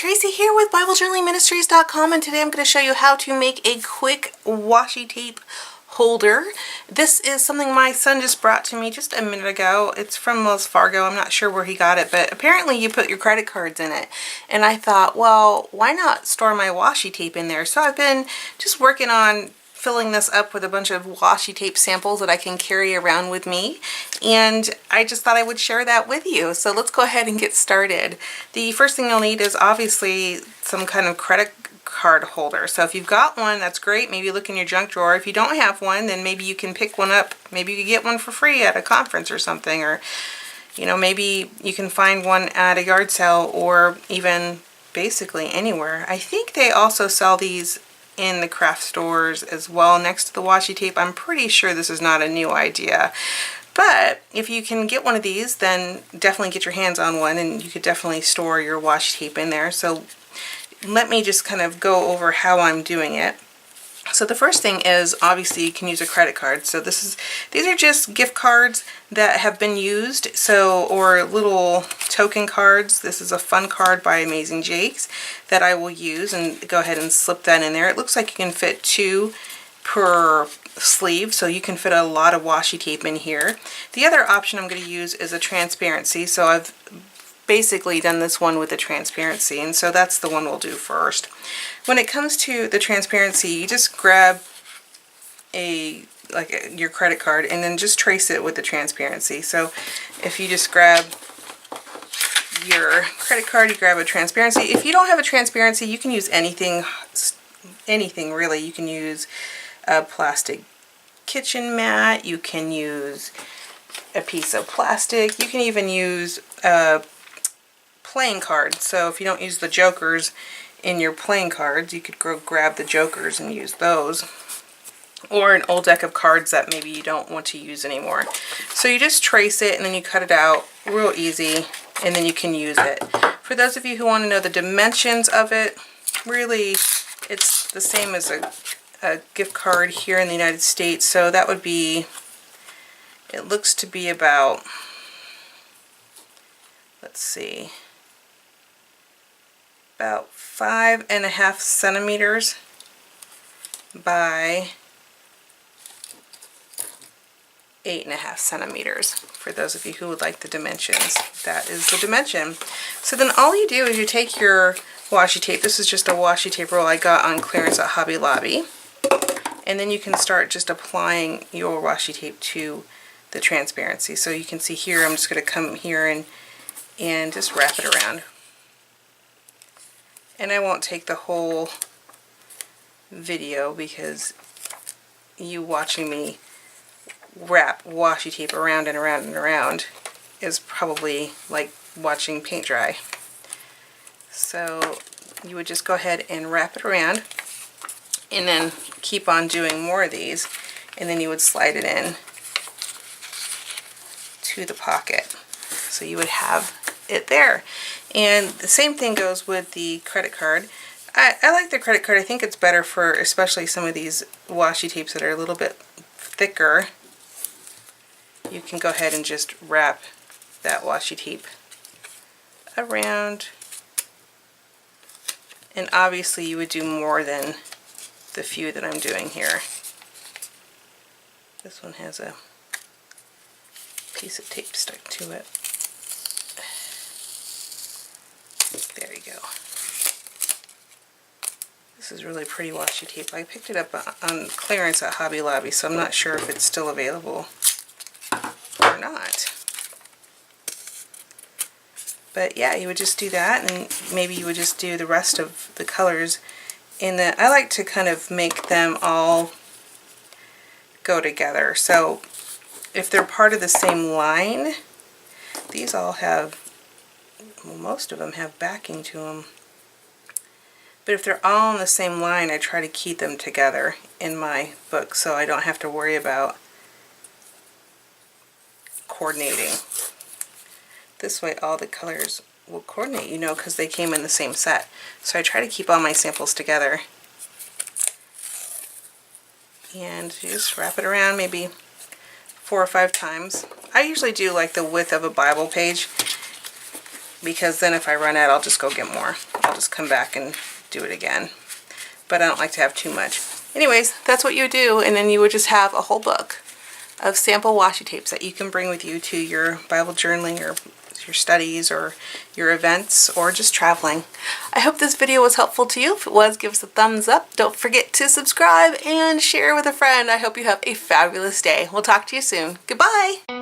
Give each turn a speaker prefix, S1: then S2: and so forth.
S1: Tracy here with BibleJournalingMinistries.com, and today I'm going to show you how to make a quick washi tape holder. This is something my son just brought to me just a minute ago. It's from Wells Fargo. I'm not sure where he got it, but apparently you put your credit cards in it. And I thought, well, why not store my washi tape in there? So I've been just working on filling this up with a bunch of washi tape samples that I can carry around with me, and I just thought I would share that with you. So let's go ahead and get started. The first thing you'll need is obviously some kind of credit card holder. So if you've got one, that's great. Maybe look in your junk drawer. If you don't have one, then maybe you can pick one up. Maybe you could get one for free at a conference or something, or maybe you can find one at a yard sale, or even basically anywhere. I think they also sell these in the craft stores as well next to the washi tape. I'm pretty sure this is not a new idea, but if you can get one of these, then definitely get your hands on one, and you could definitely store your washi tape in there. So let me just kind of go over how I'm doing it. So the first thing is, obviously you can use a credit card. So these are just gift cards that have been used, or little token cards. This is a fun card by Amazing Jakes that I will use, and go ahead and slip that in there. It looks like you can fit 2 per sleeve, so you can fit a lot of washi tape in here. The other option I'm going to use is a transparency. So I've basically done this one with the transparency, and so that's the one we'll do first. When it comes to the transparency, you just grab your credit card and then just trace it with the transparency. So if you just grab your credit card, you grab a transparency. If you don't have a transparency, you can use anything really. You can use a plastic kitchen mat, you can use a piece of plastic, you can even use a playing card. So if you don't use the jokers in your playing cards, you could go grab the jokers and use those, or an old deck of cards that maybe you don't want to use anymore. So you just trace it and then you cut it out real easy, and then you can use it. For those of you who want to know the dimensions of it, really it's the same as a gift card here in the United States. So that would be, it looks to be about, let's see, about 5.5 centimeters by 8.5 centimeters. For those of you who would like the dimensions, that is the dimension. So then all you do is you take your washi tape. This is just a washi tape roll I got on clearance at Hobby Lobby. And then you can start just applying your washi tape to the transparency. So you can see here, I'm just going to come here and just wrap it around. And I won't take the whole video, because you watching me wrap washi tape around and around and around is probably like watching paint dry. So you would just go ahead and wrap it around, and then keep on doing more of these, and then you would slide it in to the pocket. So you would have it there. And the same thing goes with the credit card. I like the credit card. I think it's better for especially some of these washi tapes that are a little bit thicker. You can go ahead and just wrap that washi tape around. And obviously you would do more than the few that I'm doing here. This one has a piece of tape stuck to it. There you go. This is really pretty washi tape. I picked it up on clearance at Hobby Lobby, so I'm not sure if it's still available or not. But yeah, you would just do that, and maybe you would just do the rest of the colors. And I like to kind of make them all go together. So if they're part of the same line, these all have, well, most of them have backing to them. But if they're all on the same line, I try to keep them together in my book, so I don't have to worry about coordinating. This way all the colors will coordinate, because they came in the same set. So I try to keep all my samples together. And just wrap it around maybe 4 or 5 times. I usually do like the width of a Bible page, because then if I run out, I'll just go get more. I'll just come back and do it again. But I don't like to have too much. Anyways, that's what you do, and then you would just have a whole book of sample washi tapes that you can bring with you to your Bible journaling or your studies or your events or just traveling. I hope this video was helpful to you. If it was, give us a thumbs up. Don't forget to subscribe and share with a friend. I hope you have a fabulous day. We'll talk to you soon. Goodbye!